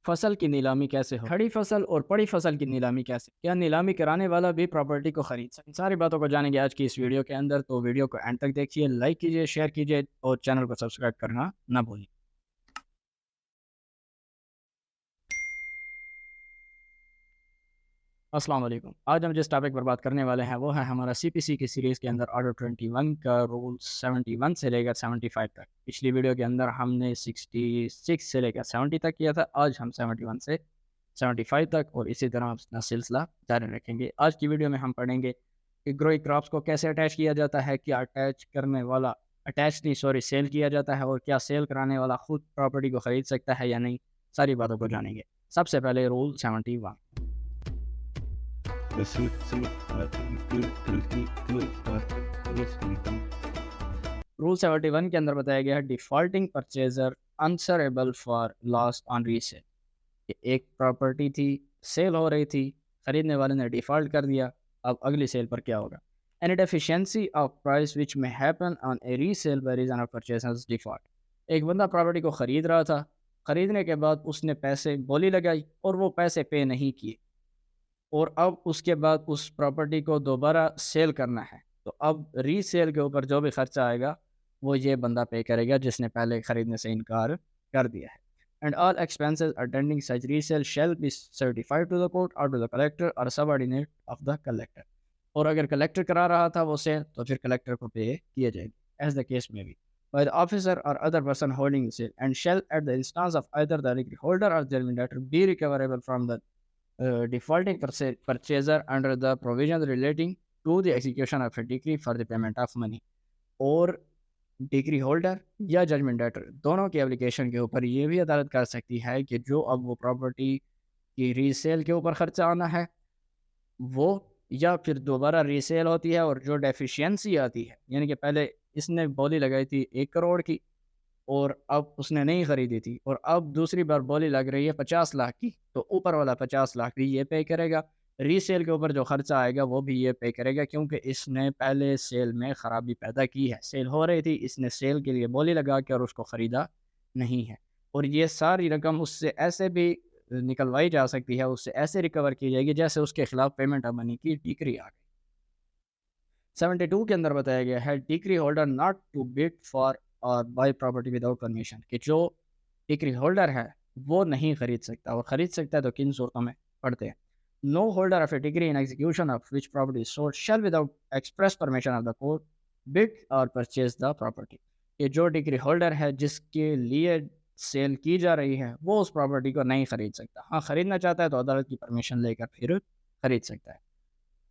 فصل کی نیلامی کیسے ہو؟ کھڑی فصل اور پڑی فصل کی نیلامی کیسے؟ کیا نیلامی کرانے والا بھی پراپرٹی کو خرید سکتا؟ ان ساری باتوں کو جانیں گے آج کی اس ویڈیو کے اندر، تو ویڈیو کو اینڈ تک دیکھیے، لائک کیجیے، شیئر کیجیے اور چینل کو سبسکرائب کرنا نہ بھولیں۔ السلام علیکم۔ آج ہم جس ٹاپک پر بات کرنے والے ہیں وہ ہے ہمارا سی پی سی کی سیریز کے اندر آرڈر 21 کا رول 71 سے لے کر 75 تک۔ پچھلی ویڈیو کے اندر ہم نے 66 سے لے کر 70 تک کیا تھا، آج ہم 71 سے 75 تک اور اسی طرح اپنا سلسلہ جاری رکھیں گے۔ آج کی ویڈیو میں ہم پڑھیں گے کہ گروئی کراپس کو کیسے اٹیچ کیا جاتا ہے، کیا سیل کیا جاتا ہے، اور کیا سیل کرانے والا خود پراپرٹی کو خرید سکتا ہے یا نہیں، ساری باتوں کو جانیں گے۔ سب سے پہلے رول 71۔ رول 71 کے اندر بتایا گیا ہے defaulting purchaser answerable for loss on resale. ایک پراپرٹی تھی، سیل ہو رہی تھی، خریدنے والے نے ڈیفالٹ کر دیا، اب اگلی سیل پر کیا ہوگا؟ Any deficiency of price which may happen on a resale by reason of purchaser's default۔ ایک بندہ پراپرٹی کو خرید رہا تھا، خریدنے کے بعد اس نے پیسے بولی لگائی اور وہ پیسے پے نہیں کیے، اور اب اس کے بعد اس پراپرٹی کو دوبارہ سیل کرنا ہے، تو اب ری سیل کے اوپر جو بھی خرچہ آئے گا وہ یہ بندہ پے کرے گا جس نے پہلے خریدنے سے انکار کر دیا ہے۔ And all expenses attending such resale shall be certified to the court or to the collector or subordinate of the collector۔ اور اگر کلیکٹر کرا رہا تھا وہ سیل تو پھر کلیکٹر کو پے کیے جائے گی، ایز دا کیس میں بھی، by the officer or other person holding the sale and shall at the instance of either the degree holder or judgment debtor be recoverable from the defaulting purchaser under the provisions relating to the execution of a decree for the payment of money۔ اور degree holder یا judgment debtor دونوں کی application کے اوپر یہ بھی عدالت کر سکتی ہے کہ جو اب وہ پراپرٹی کی ری سیل کے اوپر خرچہ آنا ہے وہ، یا پھر دوبارہ ری سیل ہوتی ہے اور جو ڈیفیشینسی آتی ہے، یعنی کہ پہلے اس نے بولی لگائی تھی 1 کروڑ کی اور اب اس نے نہیں خریدی تھی، اور اب دوسری بار بولی لگ رہی ہے 50 لاکھ کی، تو اوپر والا 50 لاکھ بھی یہ پے کرے گا، ری سیل کے اوپر جو خرچہ آئے گا وہ بھی یہ پے کرے گا، کیونکہ اس نے پہلے سیل میں خرابی پیدا کی ہے، سیل ہو رہی تھی، اس نے سیل کے لیے بولی لگا کے اور اس کو خریدا نہیں ہے، اور یہ ساری رقم اس سے ایسے بھی نکلوائی جا سکتی ہے، اس سے ایسے ریکور کی جائے گی جیسے اس کے خلاف پیمنٹ آف منی کی ڈگری آ گئی۔ 72 کے اندر بتایا گیا ہے degree holder not to bid for or buy property without permission, کہ جو ڈگری ہولڈر ہے وہ نہیں خرید سکتا، اور خرید سکتا ہے تو کن صورتوں میں پڑھتے ہیں۔ No holder of a degree in execution of which property is sold shall without express permission of the court bid or purchase the property۔ کہ جو ڈگری ہولڈر ہے جس کے لیے سیل کی جا رہی ہے وہ اس پراپرٹی کو نہیں خرید سکتا، ہاں خریدنا چاہتا ہے تو عدالت کی پرمیشن لے کر پھر خرید سکتا ہے۔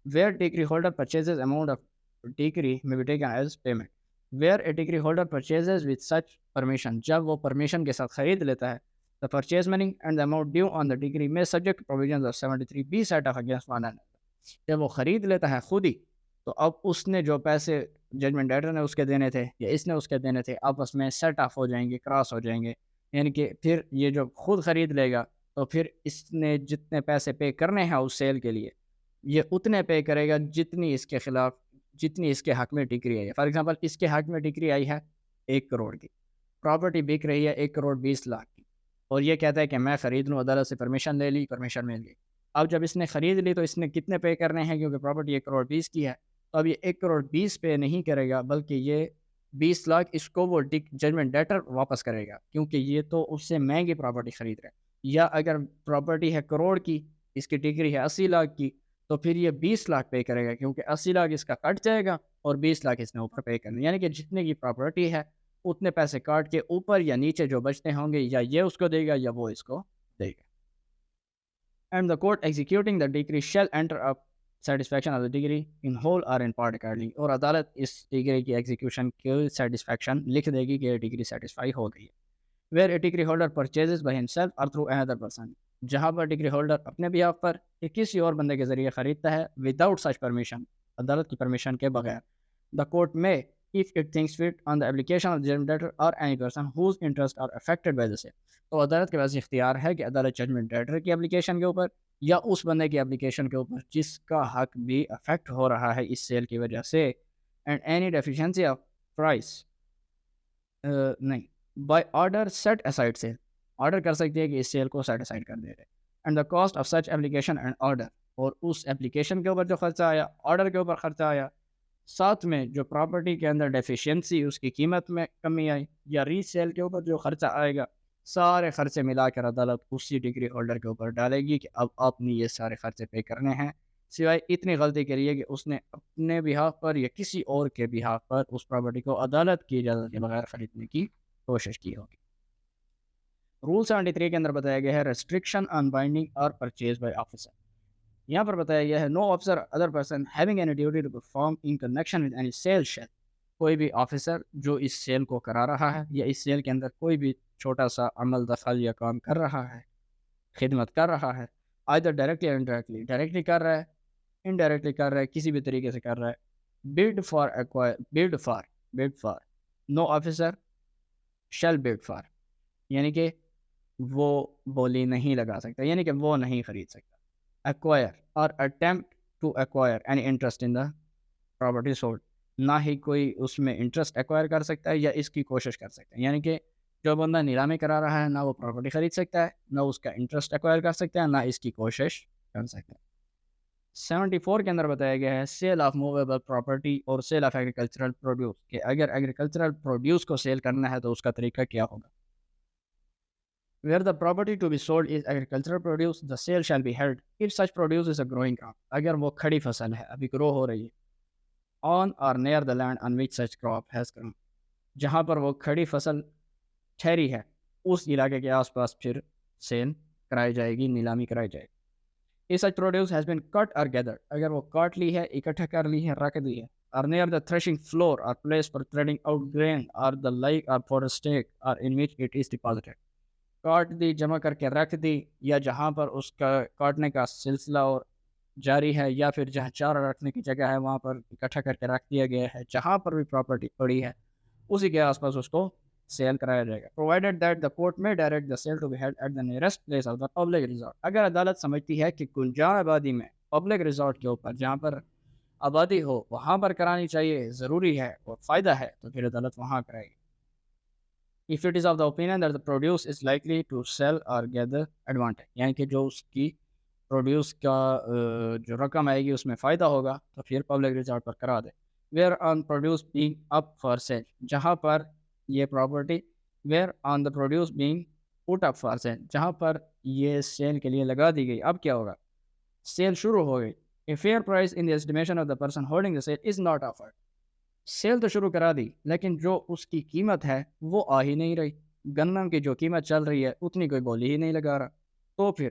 Where degree holder purchases amount of degree may be taken as payment۔ Where a degree holder purchases with such permission، جب وہ پرمیشن کے ساتھ خرید لیتا ہے، the purchase money and the amount due on the degree may subject to provisions of 73 be set off against one another۔ جب وہ خرید لیتا ہے خود ہی تو اب اس نے جو پیسے ججمنٹ ڈیٹر نے اس کے دینے تھے یا اس نے اس کے دینے تھے آپس میں سیٹ آف ہو جائیں گے، کراس ہو جائیں گے، یعنی کہ پھر یہ جو خود خرید لے گا تو پھر اس نے جتنے پیسے پے کرنے ہیں اس سیل کے لیے یہ اتنے پے کرے گا جتنی اس کے خلاف، جتنی اس کے حق میں ڈگری آئی ہے۔ فار ایگزامپل اس کے حق میں ڈگری آئی ہے 1 کروڑ کی، پراپرٹی بک رہی ہے 1 کروڑ 20 لاکھ کی، اور یہ کہتا ہے کہ میں خرید لوں، عدالت سے پرمیشن لے لی، پرمیشن مل گئی۔ اب جب اس نے خرید لی تو اس نے کتنے پے کرنے ہیں، کیونکہ پراپرٹی 1 کروڑ 20 کی ہے، تو اب یہ 1 کروڑ 20 پے نہیں کرے گا بلکہ یہ 20 لاکھ اس کو وہ ججمنٹ ڈیٹر واپس کرے گا، کیونکہ یہ تو اس سے مہنگی پراپرٹی خرید رہا ہے۔ یا اگر پراپرٹی ہے کروڑ کی، اس کی ڈگری ہے 80 لاکھ کی، تو پھر یہ 20 لاکھ پے کرے گا، کیونکہ 80 لاکھ اس کا کٹ جائے گا اور 20 لاکھ اس نے اوپر پے کرنا، یعنی کہ جتنے کی پراپرٹی ہے اتنے پیسے کاٹ کے اوپر یا نیچے جو بچتے ہوں گے یا یہ اس کو دے گا یا وہ اس کو دے گا۔ And the court executing the decree shall enter up satisfaction of the degree in whole or in part accordingly۔ اور عدالت اس ڈگری کی ایگزیکیوشن کی سیٹسفیکشن لکھ دے گی کہ یہ ڈگری سیٹسفائی ہو گئی ہے۔ Where a degree holder purchases by himself or through another person، جہاں پر ڈگری ہولڈر اپنے بیہاف پر یا کسی اور بندے کے ذریعے خریدتا ہے without such permission، عدالت کی پرمیشن کے بغیر، the court may if it thinks fit on the application of the judgment debtor or any person whose interests are affected by the sale۔ تو عدالت کے پاس اختیار ہے کہ عدالت ججمنٹ ڈیٹر کی اپلیکیشن کے اوپر یا اس بندے کی اپلیکیشن کے اوپر جس کا حق بھی افیکٹ ہو رہا ہے اس سیل کی وجہ سے، and any deficiency of price نہیں by order set aside sale، order کر سکتی ہے کہ اس سیل کو سیٹ اسائڈ کر دے رہے. And the cost of such application and order, اور اس اپلیکیشن کے اوپر جو خرچہ آیا، آرڈر کے اوپر خرچہ آیا، ساتھ میں جو پراپرٹی کے اندر ڈیفیشینسی اس کی قیمت میں کمی آئی، یا ری سیل کے اوپر جو خرچہ آئے گا، سارے خرچے ملا کر عدالت اسی ڈگری ہولڈر کے اوپر ڈالے گی کہ اب آپ نے یہ سارے خرچے پے کرنے ہیں، سوائے اتنی غلطی کے لیے کہ اس نے اپنے بہاف پر یا کسی اور کے بہاف پر اس پراپرٹی کو عدالت کی اجازت کے بغیر خریدنے کی کوشش کی ہوگی. رول 73 کے اندر بتایا گیا ہے restriction on binding or purchase by officer. یہاں پر بتایا گیا ہے no officer other person having any duty to perform in connection with any sale shall, کوئی بھی آفیسر جو اس سیل کو کرا رہا ہے یا اس سیل کے اندر کوئی بھی چھوٹا سا عمل دخل یا کام کر رہا ہے، خدمت کر رہا ہے، آئدر ڈائریکٹلی یا انڈائریکٹلی، ڈائریکٹلی کر رہا ہے، انڈائریکٹلی کر رہا ہے، کسی بھی طریقے سے کر رہا ہے، bid for no officer shall bid for, یعنی کہ وہ بولی نہیں لگا سکتا، یعنی کہ وہ نہیں خرید سکتا. ایکوائر اور attempt to acquire any interest in the property sold, نہ ہی کوئی اس میں انٹرسٹ ایکوائر کر سکتا ہے یا اس کی کوشش کر سکتا ہے، یعنی کہ جو بندہ نیلامی کرا رہا ہے نہ وہ پراپرٹی خرید سکتا ہے، نہ اس کا انٹرسٹ ایکوائر کر سکتا ہے، نہ اس کی کوشش کر سکتا ہے. 74 کے اندر بتایا گیا ہے سیل آف موویبل پراپرٹی اور سیل آف ایگریکلچرل پروڈیوس، کہ اگر ایگریکلچرل پروڈیوس کو سیل کرنا ہے تو اس کا طریقہ کیا ہوگا. Where the property to be sold is agricultural produce, the sale shall be held if such produce is a growing crop. اگر وہ کھڑی فصل ہے، ابھی گرو ہو رہی ہے، on or near the land on which such crop has grown، جہاں پر وہ کھڑی فصل ٹھہری ہے اس علاقے کے آس پاس پھر سیل کرائی جائے گی، نیلامی کرائی جائے گی. If such produce has been cut or gathered، اگر وہ کاٹ لی ہے، اکٹھا کر لی ہے، رکھ دی ہے، or near the threshing floor or place for treading out grain or the like or for a stake or in which it is deposited، کاٹ دی، جمع کر کے رکھ دی، یا جہاں پر اس کا کاٹنے کا سلسلہ اور جاری ہے، یا پھر جہاں چارہ رکھنے کی جگہ ہے وہاں پر اکٹھا کر کے رکھ دیا گیا ہے، جہاں پر بھی پراپرٹی پڑی ہے اسی کے آس پاس اس کو سیل کرایا جائے گا. provided that the court may direct the sale to be held at the nearest place of the public resort، اگر عدالت سمجھتی ہے کہ گنجان آبادی میں پبلک ریزورٹ کے اوپر جہاں پر آبادی ہو وہاں پر کرانی چاہیے، ضروری ہے اور فائدہ ہے، تو پھر عدالت وہاں کرائے گی. If it is of the opinion that the produce is likely to sell or gather advantage، یعنی کہ جو اس کی پروڈیوس کا جو رقم آئے گی اس میں فائدہ ہوگا تو پھر پبلک ریزارٹ پر کرا دے. where on produce being up for sale، جہاں پر یہ property where on the produce being put up for sale، جہاں پر یہ سیل کے لیے لگا دی گئی، اب کیا ہوگا، سیل شروع ہو گئی. a fair price in the estimation of the person holding the sale is not offered، sale تو شروع کرا دی لیکن جو اس کی قیمت ہے وہ آ ہی نہیں رہی، گندم کی جو قیمت چل رہی ہے اتنی کوئی بولی ہی نہیں لگا رہا، تو پھر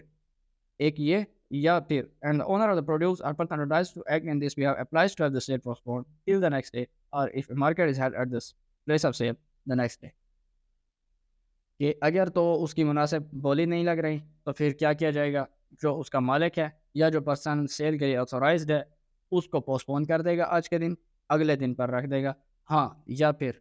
ایک یہ یا پھر and the owner of the produce or person advised to act in this behalf applies to have the sale postponed till the next day or if a market is held at this place of sale the next day، کہ اگر تو اس کی مناسب بولی نہیں لگ رہی تو پھر کیا کیا جائے گا، جو اس کا مالک ہے یا جو پرسن سیل کے لیے آتھورائزڈ ہے اس کو پوسٹ پون کر دے گا، آج کے دن اگلے دن پر رکھ دے گا. ہاں، یا پھر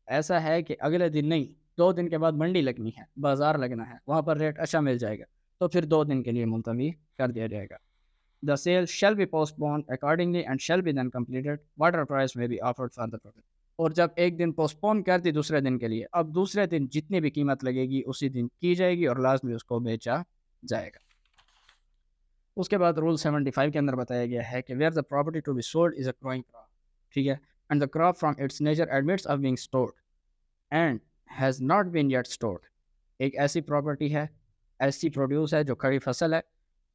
ایسا ہے کہ اگلے دن نہیں، 2 دن کے بعد منڈی لگنی ہے، بازار لگنا ہے، وہاں پر ریٹ اچھا مل جائے گا تو پھر 2 دن کے لیے ملتوی کر دیا جائے گا. The sale shall be postponed accordingly and shall be then completed. Whatever price may be offered for the product. اور جب ایک دن پوسٹ پون کر دی دوسرے دن کے لیے، اب دوسرے دن جتنی بھی قیمت لگے گی اسی دن کی جائے گی اور لازمی اس کو بیچا جائے گا. اس کے بعد رول 75 کے اندر بتایا گیا ہے کہ where the property to be sold is a growing crop، ٹھیک ہے، and the crop from its nature admits of being stored and has not been yet stored، ایک ایسی پراپرٹی ہے، ایسی پروڈیوس ہے جو کھڑی فصل ہے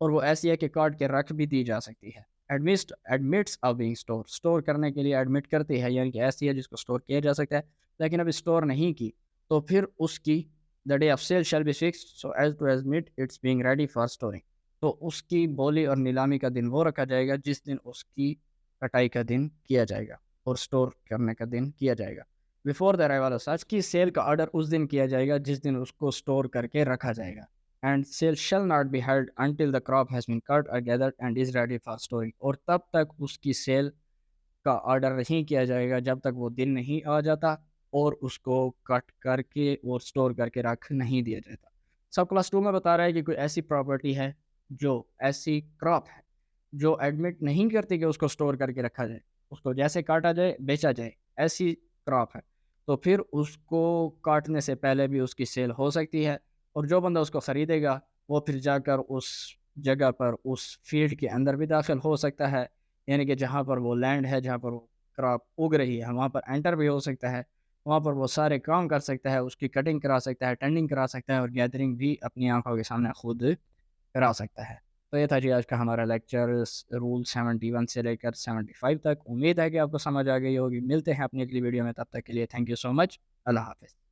اور وہ ایسی ہے کہ کاٹ کے رکھ بھی دی جا سکتی ہے. admits of being stored، store کرنے کے لیے ایڈمٹ کرتی ہے، یعنی کہ ایسی ہے جس کو اسٹور کیا جا سکتا ہے لیکن ابھی اسٹور نہیں کی، تو پھر اس کی the day of sale shall be fixed so as to admit it's being ready for storing، تو اس کی بولی اور نیلامی کا دن وہ رکھا جائے گا جس دن اس کی کٹائی کا دن کیا جائے گا اور سٹور کرنے کا دن کیا جائے گا. Before the arrival of such, کی سیل کا آرڈر اس دن کیا جائے گا جس دن اس کو سٹور کر کے رکھا جائے گا. And sale shall not be held until the crop has been cut or gathered and is ready for storing, اور تب تک اس کی سیل کا آرڈر نہیں کیا جائے گا جب تک وہ دن نہیں آ جاتا اور اس کو کٹ کر کے اور سٹور کر کے رکھ نہیں دیا جاتا. سب کلاس 2 میں بتا رہا ہے کہ کوئی ایسی پراپرٹی ہے جو ایسی کراپ ہے جو ایڈمٹ نہیں کرتی کہ اس کو سٹور کر کے رکھا جائے، اس کو جیسے کاٹا جائے بیچا جائے، ایسی کراپ ہے تو پھر اس کو کاٹنے سے پہلے بھی اس کی سیل ہو سکتی ہے اور جو بندہ اس کو خریدے گا وہ پھر جا کر اس جگہ پر اس فیلڈ کے اندر بھی داخل ہو سکتا ہے، یعنی کہ جہاں پر وہ لینڈ ہے، جہاں پر وہ کراپ اگ رہی ہے وہاں پر انٹر بھی ہو سکتا ہے، وہاں پر وہ سارے کام کر سکتا ہے، اس کی کٹنگ کرا سکتا ہے، ٹینڈنگ کرا سکتا ہے اور گیدرنگ بھی اپنی آنکھوں کے سامنے خود کرا سکتا ہے۔ تو یہ تھا جی آج کا ہمارا لیکچر رول 71 سے لے کر 75 تک۔ امید ہے کہ آپ کو سمجھ آ گئی ہوگی۔ ملتے ہیں اپنی اگلی ویڈیو میں، تب تک کے لیے تھینک یو سو مچ، اللہ حافظ۔